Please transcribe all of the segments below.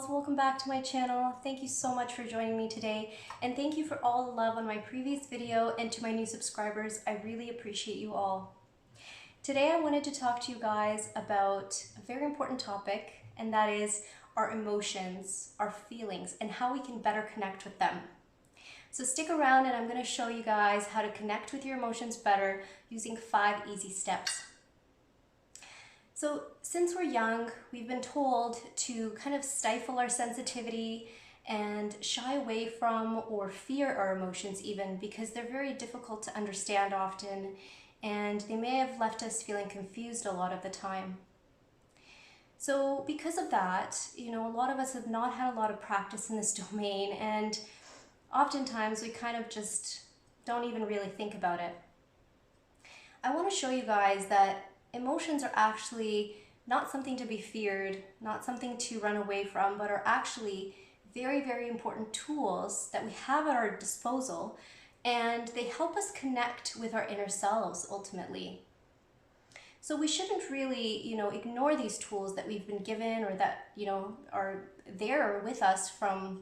girls, welcome back to my channel. Thank you so much for joining me today, and thank you for all the love on my previous video, and to my new subscribers, I really appreciate you all. Today I wanted to talk to you guys about a very important topic, and that is our emotions, our feelings, and how we can better connect with them. So stick around and I'm going to show you guys how to connect with your emotions better using 5 easy steps. So since we're young, we've been told to kind of stifle our sensitivity and shy away from or fear our emotions even, because they're very difficult to understand often, and they may have left us feeling confused a lot of the time. So because of that, a lot of us have not had a lot of practice in this domain, and oftentimes we kind of just don't even really think about it. I want to show you guys that emotions are actually not something to be feared, not something to run away from, but are actually very, very important tools that we have at our disposal, and they help us connect with our inner selves ultimately. So we shouldn't really, ignore these tools that we've been given or that, are there with us from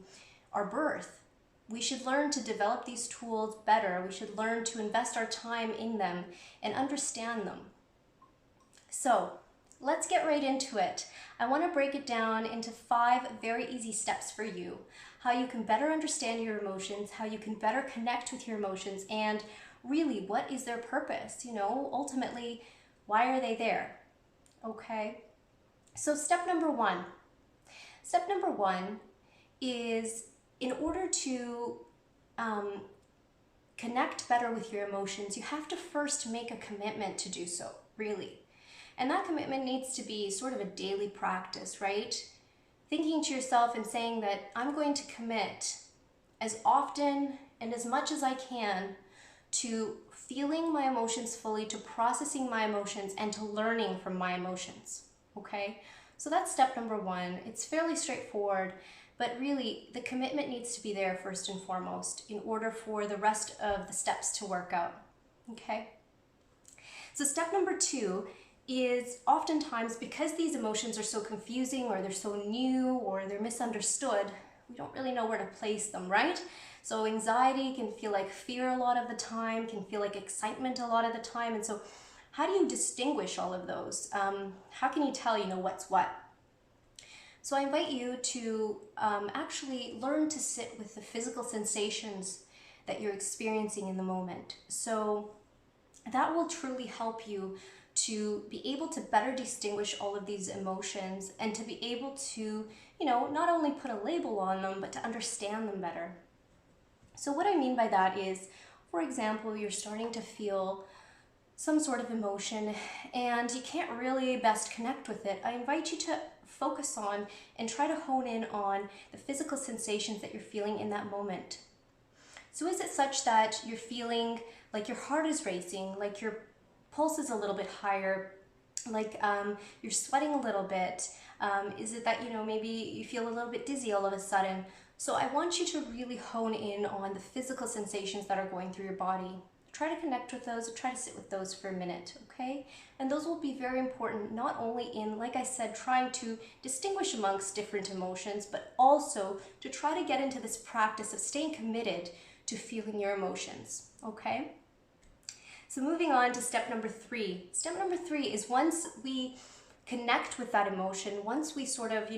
our birth. We should learn to develop these tools better. We should learn to invest our time in them and understand them. So let's get right into it. I want to break it down into 5 very easy steps for you. How you can better understand your emotions, how you can better connect with your emotions, and really what is their purpose? Ultimately, why are they there? Okay, so step number 1. Step number 1 is, in order to connect better with your emotions, you have to first make a commitment to do so, really. And that commitment needs to be sort of a daily practice, right? Thinking to yourself and saying that I'm going to commit as often and as much as I can to feeling my emotions fully, to processing my emotions, and to learning from my emotions, okay? So that's step number 1. It's fairly straightforward, but really the commitment needs to be there first and foremost in order for the rest of the steps to work out, okay? So step number 2 is, oftentimes, because these emotions are so confusing, or they're so new, or they're misunderstood, we don't really know where to place them, right? So anxiety can feel like fear a lot of the time, can feel like excitement a lot of the time, and so how do you distinguish all of those? How can you tell, what's what? So I invite you to actually learn to sit with the physical sensations that you're experiencing in the moment. So that will truly help you to be able to better distinguish all of these emotions, and to be able to, not only put a label on them, but to understand them better. So what I mean by that is, for example, you're starting to feel some sort of emotion and you can't really best connect with it. I invite you to focus on and try to hone in on the physical sensations that you're feeling in that moment. So is it such that you're feeling like your heart is racing, like your pulse is a little bit higher, like you're sweating a little bit? Is it that, maybe you feel a little bit dizzy all of a sudden? So I want you to really hone in on the physical sensations that are going through your body. Try to connect with those, try to sit with those for a minute, okay? And those will be very important, not only in, like I said, trying to distinguish amongst different emotions, but also to try to get into this practice of staying committed to feeling your emotions, okay? So moving on to step number 3. Step number 3 is, once we connect with that emotion, once we sort of,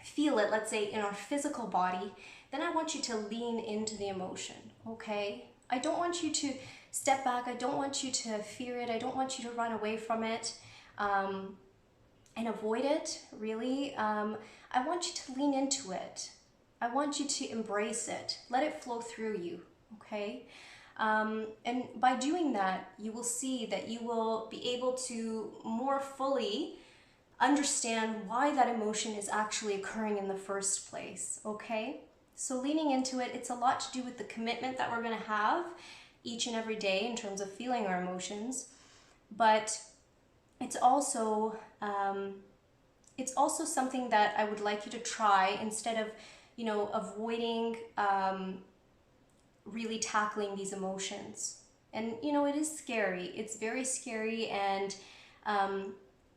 feel it, let's say in our physical body, then I want you to lean into the emotion, okay? I don't want you to step back. I don't want you to fear it. I don't want you to run away from it and avoid it, really. I want you to lean into it. I want you to embrace it. Let it flow through you, okay? And by doing that, you will see that you will be able to more fully understand why that emotion is actually occurring in the first place, okay? So leaning into it, it's a lot to do with the commitment that we're going to have each and every day in terms of feeling our emotions, but it's also something that I would like you to try, instead of, avoiding really tackling these emotions. And it is scary. It's very scary, and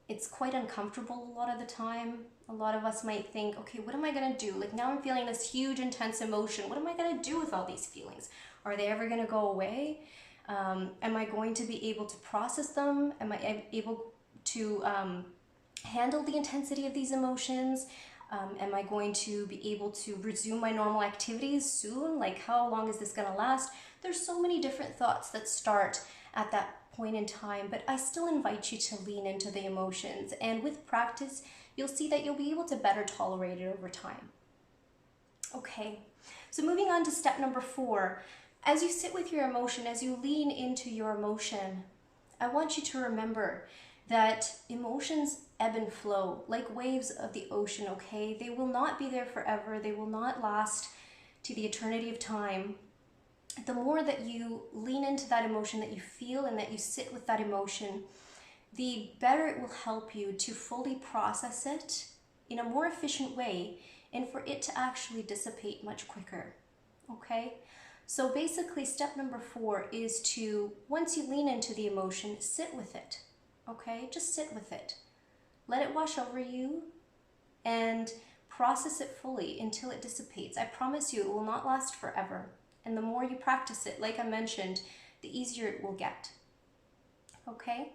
it's quite uncomfortable a lot of the time. A lot of us might think, okay, what am I going to do? Like now I'm feeling this huge, intense emotion. What am I going to do with all these feelings? Are they ever going to go away? Am I going to be able to process them? Am I able to handle the intensity of these emotions? Am I going to be able to resume my normal activities soon? Like how long is this going to last? There's so many different thoughts that start at that point in time, but I still invite you to lean into the emotions. And with practice, you'll see that you'll be able to better tolerate it over time. Okay, so moving on to step number 4. As you sit with your emotion, as you lean into your emotion, I want you to remember that emotions ebb and flow like waves of the ocean, okay? They will not be there forever. They will not last to the eternity of time. The more that you lean into that emotion, that you feel and that you sit with that emotion, the better it will help you to fully process it in a more efficient way and for it to actually dissipate much quicker, okay? So basically step number 4 is to, once you lean into the emotion, sit with it, okay? Just sit with it. Let it wash over you and process it fully until it dissipates. I promise you it will not last forever. And the more you practice it, like I mentioned, the easier it will get, okay?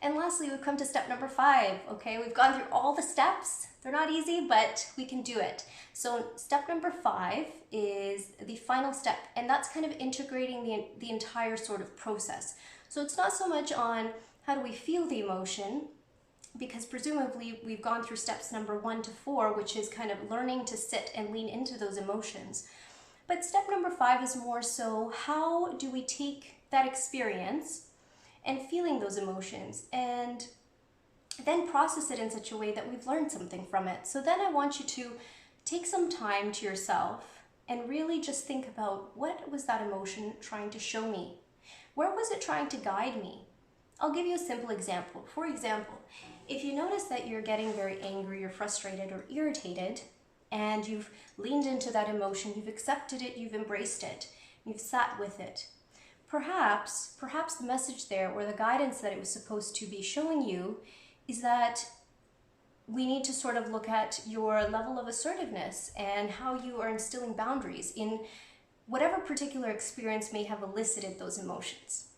And lastly, we've come to step number 5, okay? We've gone through all the steps. They're not easy, but we can do it. So step number 5 is the final step, and that's kind of integrating the entire sort of process. So it's not so much on how do we feel the emotion, because presumably we've gone through steps number 1 to 4, which is kind of learning to sit and lean into those emotions. But step number 5 is more so, how do we take that experience and feeling those emotions and then process it in such a way that we've learned something from it. So then I want you to take some time to yourself and really just think about, what was that emotion trying to show me? Where was it trying to guide me? I'll give you a simple example. For example, if you notice that you're getting very angry or frustrated or irritated, and you've leaned into that emotion, you've accepted it, you've embraced it, you've sat with it, perhaps the message there, or the guidance that it was supposed to be showing you, is that we need to sort of look at your level of assertiveness and how you are instilling boundaries in whatever particular experience may have elicited those emotions.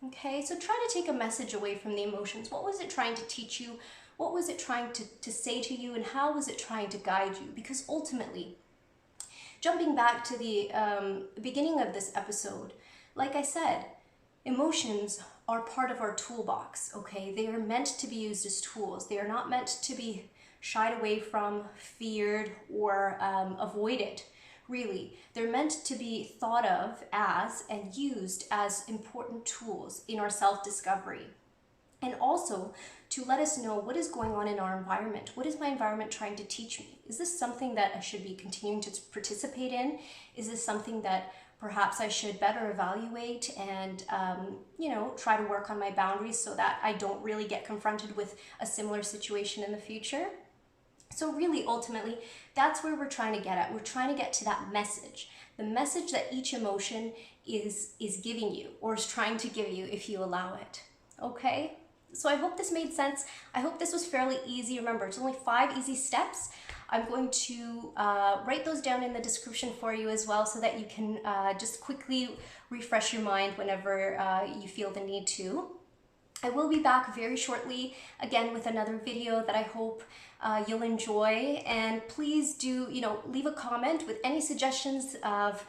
Okay, so try to take a message away from the emotions. What was it trying to teach you? What was it trying to say to you, and how was it trying to guide you? Because ultimately, jumping back to the beginning of this episode, like I said, emotions are part of our toolbox, okay? They are meant to be used as tools. They are not meant to be shied away from, feared, or avoided, really. They're meant to be thought of as and used as important tools in our self-discovery. And also to let us know what is going on in our environment. What is my environment trying to teach me? Is this something that I should be continuing to participate in? Is this something that perhaps I should better evaluate and, try to work on my boundaries so that I don't really get confronted with a similar situation in the future? So really, ultimately, that's where we're trying to get at. We're trying to get to that message, the message that each emotion is giving you, or is trying to give you if you allow it, okay? So I hope this made sense. I hope this was fairly easy. Remember, it's only 5 easy steps. I'm going to write those down in the description for you as well, so that you can just quickly refresh your mind whenever you feel the need to. I will be back very shortly, again, with another video that I hope you'll enjoy. And please do, leave a comment with any suggestions of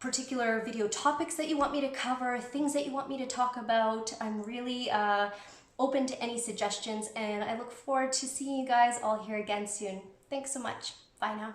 particular video topics that you want me to cover, things that you want me to talk about. I'm really open to any suggestions, and I look forward to seeing you guys all here again soon. Thanks so much. Bye now.